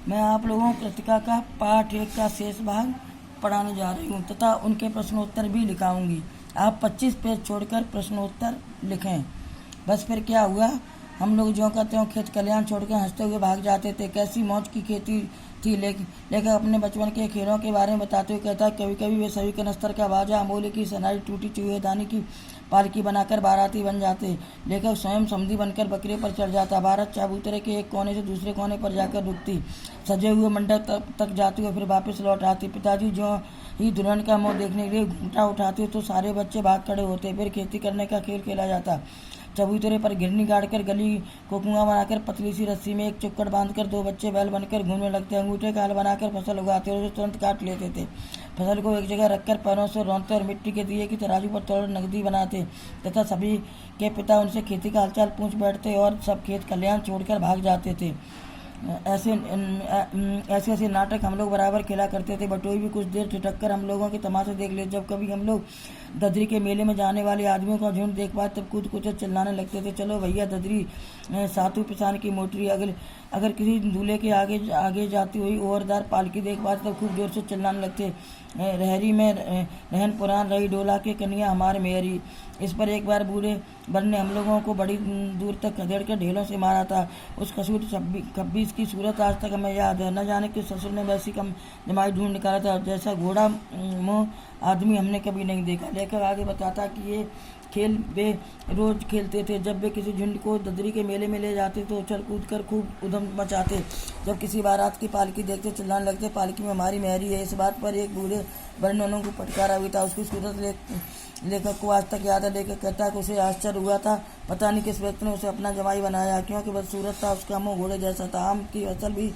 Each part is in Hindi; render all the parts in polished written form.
मैं आप लोगों को कृतिका का पाठ 1 का शेष भाग पढ़ाने जा रही हूँ तथा उनके प्रश्नोत्तर भी लिखाऊंगी। आप 25 पेज छोड़कर प्रश्नोत्तर लिखें। बस फिर क्या हुआ, हम लोग ज्यों का त्यों खेत खलिहान छोड़कर हंसते हुए भाग जाते थे। कैसी मौज की खेती थी। लेकर अपने बचपन के खेलों के बारे में बताते हुए कहता है, कभी कभी वे सभी कनस्तर का बाजा, अमोले की सनाई, टूटी चूहेदानी की पालकी बनाकर बाराती बन जाते। लेकर स्वयं समधी बनकर बकरे पर चढ़ जाता। बारात चबूतरे के एक कोने से दूसरे कोने पर जाकर रुकती। सजे हुए मंडप तक जाती और फिर वापस लौट आती। पिताजी जो ही दुल्हन का मुंह देखने के लिए घूंटा उठाते तो सारे बच्चे भाग खड़े होते। फिर खेती करने का खेल खेला जाता। चबूतरे पर घिरनी गाड़कर गली को कुआं बनाकर पतली सी रस्सी में एक चुक्कड़ बांधकर 2 बच्चे बैल बनकर घूमने लगते। अंगूठे का हल बनाकर फसल उगाते और उसे तुरंत काट लेते थे। फसल को एक जगह रखकर पैरों से रौंदते और मिट्टी के दिए की तराजू पर तोड़ नकदी बनाते तथा सभी के पिता उनसे खेती का हालचाल पूछ बैठते और सब खेत खलिहान छोड़कर भाग जाते थे। ऐसे नाटक हम लोग बराबर खेला करते थे। बटोई भी कुछ देर ठिठक कर हम लोगों के तमाशे देख ले। जब कभी हम लोग ददरी के मेले में जाने वाले आदमियों का झुंड देख पाए तब कूद कूद चिल्लाने लगते थे, चलो भैया ददरी सातु पिसान की मोटरी। अगर किसी दूल्हे के आगे जाती हुई ओवरदार पालकी देख पाते तो खूब जोर से चिल्लाने लगते, रहरी में रहन पुरान रही डोला के कन्या हमारे मेहरी। इस पर एक बार बूढ़े बर ने हम लोगों को बड़ी दूर तक खदेड़ कर ढेलों से मारा था। उस कसूर खब्बीस की सूरत आज तक हमें याद है। न जाने किस ससुर ने वैसी कम जमाई ढूंढ निकाला था, जैसा घोड़ा मुँह आदमी हमने कभी नहीं देखा। लेकर आगे बताता कि ये खेल वे रोज खेलते थे। जब वे किसी झुंड को ददरी के मेले में ले जाते तो उछल कूद कर खूब उधम मचाते। जब किसी बारात की पालकी देखते चिल्लाने लगते, पालकी में हमारी मेहरी है। इस बात पर एक बूढ़े बड़े ने उनको फटकारा भी था। उसकी सूरत लेखक को आज तक याद है। लेखक कहता है कि उसे आश्चर्य हुआ था, पता नहीं किस व्यक्ति ने उसे अपना जमाई बनाया, क्योंकि बदसूरत था। उसका मुँह घोड़े जैसा था। आम की फसल भी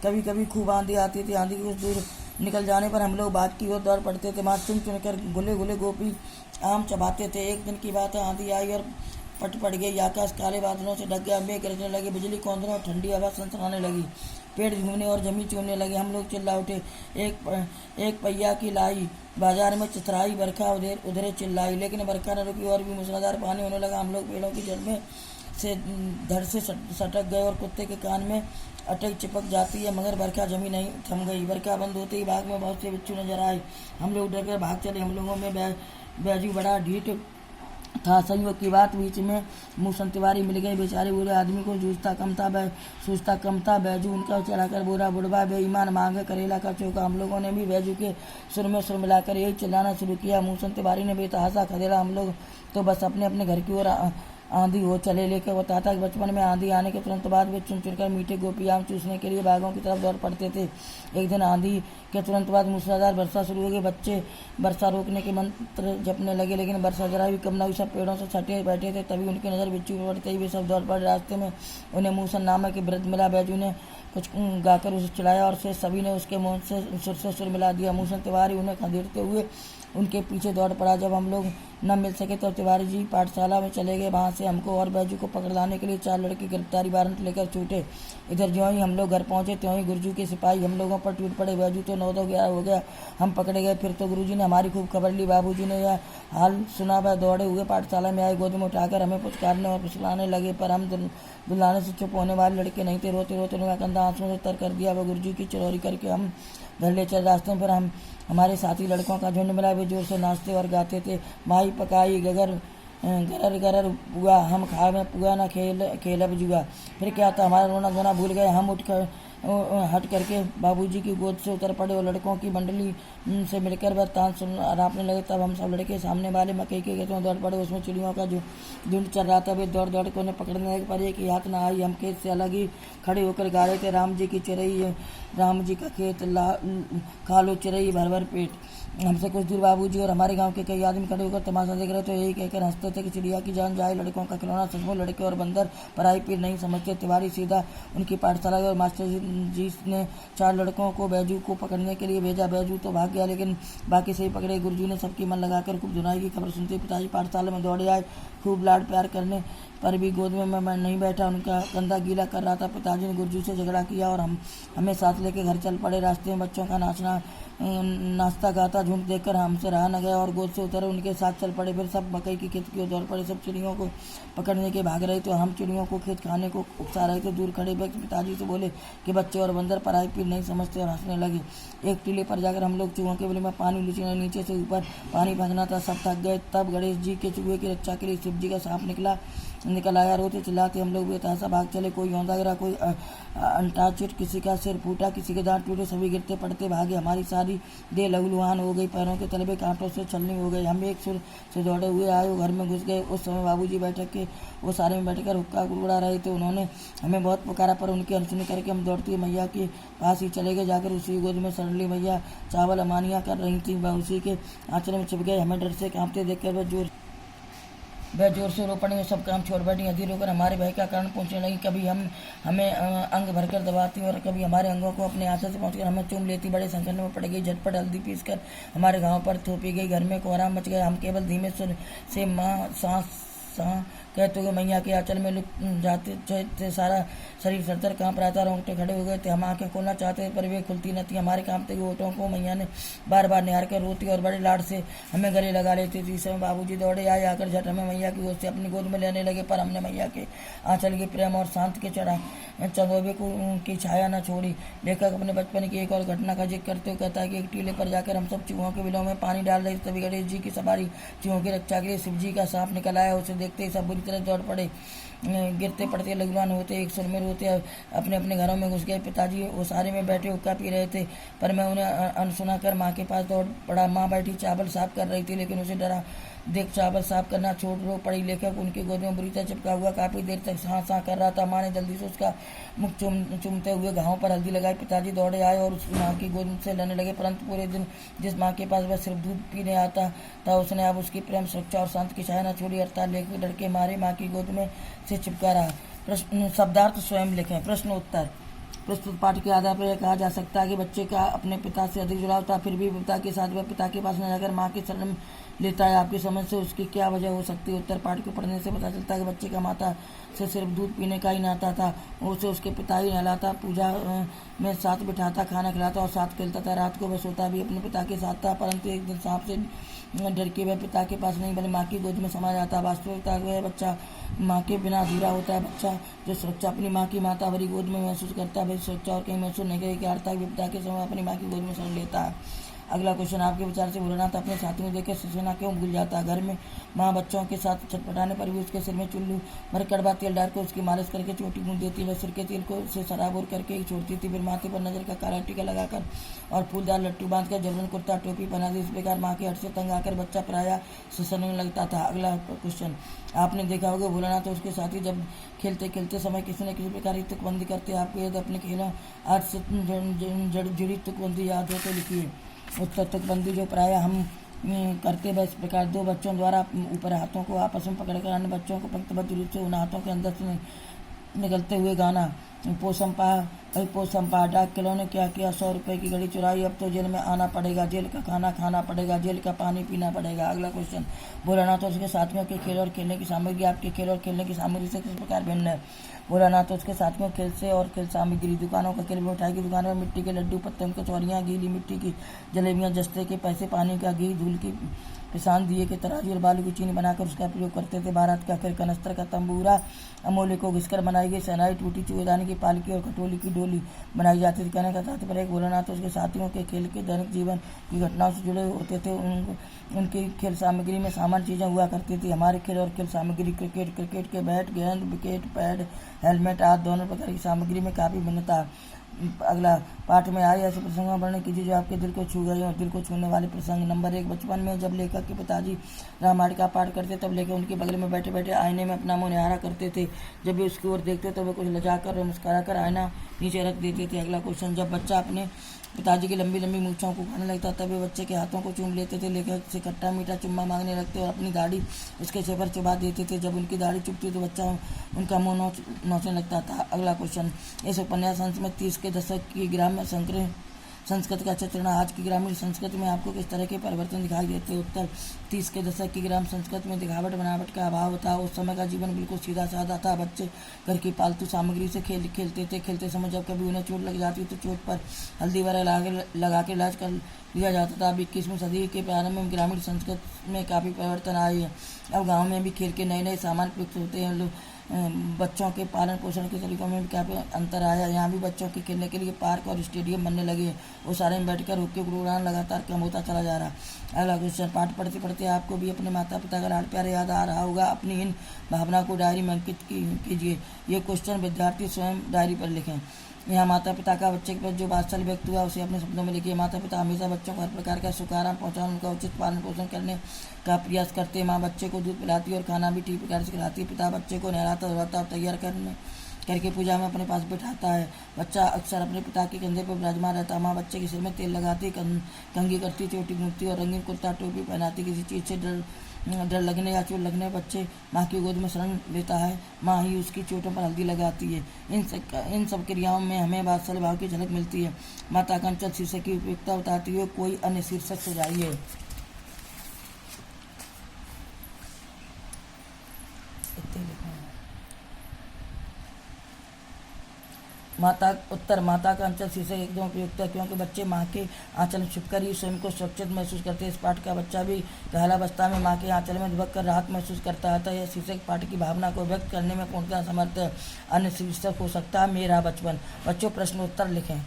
कभी कभी खूब आंधी आती थी। आंधी कुछ दूर निकल जाने पर हम लोग बाग की ओर दौड़ पड़ते थे। वहाँ चुन चुन कर गुले गुले गोपी आम चबाते थे। एक दिन की बात है, आंधी आई और पट पड़ गई। आकाश काले बादलों से ढक गया। मेघ गरजने लगे, बिजली कौंधने और ठंडी हवा सनसनाने लगी। पेड़ झूमने और जमी चूमने लगे। हम लोग चिल्ला उठे, एक पहिया की लाई। बाजार में चिथराई बरखा उधरे चिल्लाई, लेकिन बरखा न रुकी और भी मूसलाधार पानी होने लगा। हम लोग पेड़ों की जड़ में से धड़ से सटक गए और कुत्ते के कान में अटक चिपक जाती है, मगर बरखा जमी नहीं, थम गई। बरखा बंद होते ही बाग में बहुत से बिच्छू नजर आए। हम लोग डर कर भाग चले। हम लोगों में बैजू बड़ा ढीठ था। संयोग की बात, बीच में मूसन तिवारी मिल गए। बेचारे बूढ़े आदमी को सूझता कम था। बैजू उनका चढ़ाकर बोला, बुढ़वा बेईमान मांगे करेला का चौका। हम लोगों ने भी बैजू के सुर में सुर मिलाकर यही चिल्लाना शुरू किया। मूसन तिवारी ने बेतहासा खदेड़ा। हम लोग तो बस अपने अपने घर की ओर आंधी हो चले। लेकर बताता कि बचपन में आंधी आने के तुरंत बाद वे चुन चुनकर मीठे गोपी आम चूसने के लिए बागों की तरफ दौड़ पड़ते थे। एक दिन आंधी के तुरंत बाद मूसलाधार वर्षा शुरू हो गई। बच्चे वर्षा रोकने के मंत्र जपने लगे, लेकिन वर्षा जरा भी कम न हुई। सब पेड़ों से सटे बैठे थे। तभी उनकी नज़र बिच्छू पर पड़ते ही वे सब दौड़ पड़े। रास्ते में उन्हें मूसन नामक के वृद्ध मिला। बैजू ने कुछ गाकर उसे चिढ़ाया और फिर सभी ने उसके मुंह से सुर मिला दिया। मूसन तिवारी उन्हें खदेड़ते हुए उनके पीछे दौड़ पड़ा। जब हम लोग न मिल सके तो तिवारी जी पाठशाला में चले गए। वहाँ से हमको और बैजू को पकड़ लाने के लिए 4 लड़के गिरफ्तारी वारंट लेकर छूटे। इधर ज्यों ही हम लोग घर पहुँचे त्यों ही गुरुजी के सिपाही हम लोगों पर टूट पड़े। बैजू तो 9-11 हो गया, हम पकड़े गए। फिर तो गुरुजी ने हमारी खूब खबर ली। बाबूजी ने यह हाल सुना, वह दौड़े हुए पाठशाला में आए। गोद में उठाकर हमें पुचकारने और फुसलाने लगे, पर हम दुलाने से चुप होने वाले लड़के नहीं थे। रोते रोते उन्होंने कंधा आंसुओं से तर कर दिया। वह गुरुजी की चिरौरी करके हम घर ले चले। रास्ते में फिर हमारे साथी लड़कों का झुंड मिला। वे जोर से नाचते और गाते थे, माई पकाई गगर गरर गरर पुआ, हम खाए पुआ न खेलब जुआ। फिर क्या था, हमारा रोना धोना भूल गए। हम हट करके बाबूजी की गोद से उतर पड़े और लड़कों की मंडली से मिलकर वह तान रापने लगे। तब हम सब लड़के सामने वाले मकई के खेत में दौड़ पड़े। उसमें चिड़ियों का जो झुंड चल रहा था। वे दौड़ दौड़ कर उन्हें पकड़ने लगे, पर एक ही हाथ न आई। हम खेत से अलग ही खड़े होकर गा रहे थे, राम जी की चिरई, राम जी का खेत खा लो चिरई भर भर पेट। हमसे कुछ दूर बाबूजी और हमारे गांव के कई आदमी खड़े होकर तमाशा देख रहे थे। यही कहकर हंसते थे कि चिड़िया की जान जाए, लड़कों का खिलौना। सचमुच लड़के और बंदर पराई पीर नहीं समझते। तिवारी सीधा उनकी पाठशाला गए और मास्टर जी ने 4 लड़कों को बैजू को पकड़ने के लिए भेजा। बैजू तो भाग गया, लेकिन बाकी सही पकड़े। गुरुजी ने सबकी मन लगाकर खूब धुनाई की खबर सुनते पिताजी पाठशाला में दौड़े आए। खूब लाड प्यार करने पर भी गोद में मैं नहीं बैठा, उनका कंधा गीला कर रहा था। पिताजी ने गुरजू से झगड़ा किया और हमें साथ लेके घर चल पड़े। रास्ते में बच्चों का नाश्ता गाता झुंड देखकर हमसे रहा न गया और गोद से उतरे उनके साथ चल पड़े। फिर सब मकई की खेत की ओर दौड़ पड़े। सब चिड़ियों को पकड़ने के भाग रहे थे। हम चिड़ियों को खेत खाने को उकसा रहे थे। दूर खड़े व्यक्ति पिताजी से बोले कि बच्चे और बंदर पराई पीर नहीं समझते और हंसने लगे। एक टीले पर जाकर हम लोग चूहों के बिल में पानी नीचे से ऊपर पानी फेंकना था। सब थक गए। तब गणेश जी के चूहे की रक्षा के लिए शिव जी का सांप निकल आया। रोते चिल्लाते हम लोग बेतहाशा भाग चले। कोई औंधा गिरा, कोई अंटा चिट, किसी का सिर फूटा, किसी के दांत टूटे। सभी गिरते पड़ते भागे। हमारी सारी देह लहूलुहान हो गई। पैरों के तलबे कांटों से छलनी हो गई। हम एक सुर से दौड़े हुए आए, घर में घुस गए। उस समय बाबूजी बैठक के वो सारे में बैठकर हुक्का गुड़गुड़ा रहे थे। उन्होंने हमें बहुत पुकारा, पर उनकी अनसुनी करके हम दौड़ती मैया के पास ही चले गए। जाकर उसी गोद में सड़ली मैया चावल अमानियाँ कर रही थी। उसी के आंचल में छिप गए। हमें डर से कांपते देखकर वह जोर से रो पड़ी। सब काम छोड़ बैठी। अधीर होकर हमारे भय का कारण पूछने लगी। कभी हमें अंग भरकर दबाती और कभी हमारे अंगों को अपने आंचल से पहुंचकर हमें चूम लेती। बड़े संकट में पड़ गई। झटपट हल्दी पीसकर हमारे गांव पर थोपी गई। घर में कोहराम मच गया। हम केवल धीमे सुर से माँ सांस कहते हुए मैया के आंचल में लुक जाते थे। सारा शरीर सरतर कांप रहा था। रोंगटे खड़े हो गए थे। हम आंखें खोलना चाहते पर वे खुलती न थी। हमारे कांपते हुए होठों को मैया ने बार बार निहार कर रोती और बड़े लाड से हमें गले लगा लेती थी। इस समय बाबूजी दौड़े आए। आकर झट हमें मैया की गोद से अपनी गोद में लेने लगे, पर हमने मैया के आंचल के प्रेम और शांत के चंदोबे की छाया न छोड़ी। लेखक अपने बचपन की एक और घटना का जिक्र करते हुए कहता है कि एक टीले पर जाकर हम सब चूहों के बिलों में पानी डाल रहे। तभी गणेश जी की सवारी चूहों की रक्षा के लिए शिव जी का सांप निकल आया। उसे देखते ही सब बुरी तरह दौड़ पड़े। गिरते पड़ते लघुवान होते, एक सुर में रोते अपने अपने घरों में घुस गए। पिताजी ओसारे में बैठे हुक्का पी रहे थे, पर मैं उन्हें अनसुना कर माँ के पास दौड़ पड़ा। माँ बैठी चावल साफ कर रही थी, लेकिन उसे डरा देख चावल साफ करना छोड़ रो पड़ी। लेखक उनकी गोद में बुरी तरह चिपका हुआ काफी देर तक हाँ कर रहा था। माँ ने जल्दी से उसका मुख चूमते हुए घावों पर हल्दी लगाई। पिताजी दौड़े आए और उस माँ की गोद से लेने लगे, परंतु पूरे दिन जिस माँ के पास वह सिर्फ दूध पीने आता था, उसने अब उसकी प्रेम, सुरक्षा और शांत की छाया न छोड़ी। अर्थात लेखक डर के मारे माँ की गोद में से चिपका रहा। प्रश्न शब्दार्थ स्वयं लिखें। प्रश्न उत्तर। प्रस्तुत पाठ के आधार पर यह कहा जा सकता है कि बच्चे का अपने पिता से अधिक जुड़ाव था, फिर भी पिता के साथ वह पिता के पास न जाकर माँ की शरण लेता है। आपकी समझ से उसकी क्या वजह हो सकती है? उत्तर। पाठ को पढ़ने से पता चलता है कि बच्चे का माता से सिर्फ दूध पीने का ही नाता था। उसे उसके पिता ही नहलाता, पूजा में साथ बिठाता, खाना खिलाता और साथ खेलता था। रात को वह सोता भी अपने पिता के साथ था, परंतु एक दिन सांप से डर के वह पिता के पास नहीं बल्कि माँ की गोद में समा जाता। वास्तविकता वह बच्चा माँ के बिना अधूरा होता है। बच्चा जो सुरक्षा अपनी माँ की माता भरी गोद में महसूस करता है, वह सुरक्षा और कहीं महसूस नहीं करेगी। अर्थात पिता के समय अपनी माँ की गोद में शरण लेता है। अगला क्वेश्चन। आपके विचार से भोलानाथ अपने साथी में देखकर सुसेना क्यों भूल जाता है? घर में माँ बच्चों के साथ छटपटाने पर भी उसके सिर में चुल्लू भर कड़वा तेल डालकर उसकी मालिश करके चोटी गूंद देती। वह सिर के तेल को से सराबोर करके ही छोड़ती थी। फिर माथे पर नजर का काला टीका लगाकर और फूलदार लट्टू बांधकर जबरन कुर्ता टोपी पहना दी। इस प्रकार माँ के हट से तंग आकर बच्चा प्रायः सुसरने लगता था। अगला क्वेश्चन। आपने देखा होगा भोलानाथ और उसके साथी जब खेलते खेलते समय किसी न किसी प्रकार की तुकबंदी करते। आपको यदि अपने खेलों आज से जुड़ी तुकबंदी याद हो तो लिखिए। उत्तर। तुकबंदी जो प्रायः हम करते वह इस प्रकार। दो बच्चों द्वारा ऊपर हाथों को आपस में पकड़कर अन्य बच्चों को पंक्तिबद्ध रूप से उन हाथों के अंदर से निकलते हुए गाना। पोसंपा डाक किलो ने क्या किया? 100 रुपए की घड़ी चुराई। अब तो जेल में आना पड़ेगा, जेल का खाना खाना पड़ेगा, जेल का पानी पीना पड़ेगा। अगला क्वेश्चन। भोलानाथ और उसके साथियों के खेल और खेलने की सामग्री आपके खेल और खेलने की सामग्री से किस प्रकार भिन्न है? भोलानाथ और उसके साथियों खेल से और खेल सामग्री। दुकानों का खेल। मिठाई की दुकान में मिट्टी के लड्डू, पत्तन कचौरियाँ, गीली मिट्टी की जलेबियाँ, जस्ते के पैसे, पानी का घी, धूल की पिसान, दिए के तराजू और बालू की चीनी बनाकर उसका प्रयोग करते थे। भारत का खेल। कनस्तर का तंबूरा अमोले को घिसकर बनाई गई शहनाई, टूटी चूड़ेदानी की पालकी और खटोली की डोली बनाई जाती थी। कहने का तात्पर्य भोलानाथ और उसके साथियों के खेल के दैनिक जीवन की घटनाओं से जुड़े होते थे। उनकी खेल सामग्री में सामान्य चीजें हुआ करती थी। हमारे खेल और खेल सामग्री। क्रिकेट के बैट, गेंद, विकेट, पैड, हेलमेट आदि दोनों प्रकार की सामग्री में काफी भिन्नता। अगला। पाठ में आए ऐसे प्रसंगों में वर्णन कीजिए जो आपके दिल को छू गए और दिल को छूने वाले प्रसंग। नंबर 1। बचपन में जब लेखक के पिताजी रामायण का पाठ करते तब लेखक उनके बगल में बैठे बैठे आईने में अपना मुंह निहारा करते थे। जब वे उसकी ओर देखते तो वे कुछ लजाकर और मुस्कुरा कर आईना नीचे रख देते थे। अगला क्वेश्चन। जब बच्चा अपने पिताजी की लंबी लंबी मूंछों को खाने लगता तब वे बच्चे के हाथों को चूम लेते थे। लेखक से खट्टा मीठा चुम्मा मांगने लगते और अपनी दाढ़ी उसके सिर पर चुबा देते थे। जब उनकी दाढ़ी चुभती तो बच्चा उनका मुंह नोचने लगता था। अगला क्वेश्चन। इस उपन्यास अंश में 30 के दशक की ग्राम्य संस्कृत का चित्रण। आज की ग्रामीण संस्कृति में आपको किस तरह के परिवर्तन दिखाई देते हैं? उत्तर, 30 के दशक की ग्राम संस्कृति में दिखावट बनावट का अभाव था। उस समय का जीवन बिल्कुल सीधा साधा था। बच्चे घर की पालतू सामग्री से खेलते थे। खेलते समय जब कभी उन्हें चोट लग जाती तो चोट पर हल्दी वगैरह लगा के इलाज कर लिया जाता था। अब 21वीं सदी के प्रारंभ में ग्रामीण संस्कृति में काफ़ी परिवर्तन आए हैं। अब गाँव में भी खेल के नए नए सामान प्रयुक्त होते हैं। लोग बच्चों के पालन पोषण के तरीकों में भी काफ़ी अंतर आया। यहाँ भी बच्चों के खेलने के लिए पार्क और स्टेडियम बनने लगे। वो सारे में बैठकर होके गुड़गुड़ाना लगातार कम होता चला जा रहा। अगला क्वेश्चन, पाठ पढ़ते पढ़ते आपको भी अपने माता पिता का लाड प्यार याद आ रहा होगा। अपनी इन भावना को डायरी में अंकित कीजिए। ये क्वेश्चन विद्यार्थी स्वयं डायरी पर लिखें। यहाँ माता पिता का बच्चे के प्रति जो वात्सल्य व्यक्त हुआ उसे अपने शब्दों में लिखिए। माता पिता हमेशा बच्चों को हर प्रकार का सुख आराम पहुँचाने, उनका उचित पालन पोषण करने का प्रयास करते हैं। माँ बच्चे को दूध पिलाती है और खाना भी ठीक प्रकार से खिलाती है। पिता बच्चे को नहलाता धुलाता और तैयार करके पूजा में अपने पास बैठाता है। बच्चा अक्सर अपने पिता के कंधे पर विराजमान रहता है। माँ बच्चे के सिर में तेल लगाती, कंघी करती, चोटी मूंदती और रंगीन कुर्ता टोपी पहनाती। किसी चीज़ से डर लगने या चोट लगने बच्चे माँ की गोद में शरण लेता है। माँ ही उसकी चोटों पर हल्दी लगाती है। इन सब क्रियाओं में हमें वात्सल्य भाव की झलक मिलती है। माता का अंचल शीर्षक की उपयोगिता बताती हुए कोई अन्य शीर्षक सुझाइए। उत्तर, माता का अंचल शीर्षक एकदम उपयुक्त है क्योंकि बच्चे माँ के आंचल में छुपकर ही स्वयं को सुरक्षित महसूस करते हैं। इस पाठ का बच्चा भी गहलावस्था में माँ के आंचल में दुबक कर राहत महसूस करता है। यह शीर्षक पाठ की भावना को व्यक्त करने में पूर्णतः समर्थ है। अन्य शीर्षक हो सकता है मेरा बचपन। बच्चों प्रश्न उत्तर लिखें।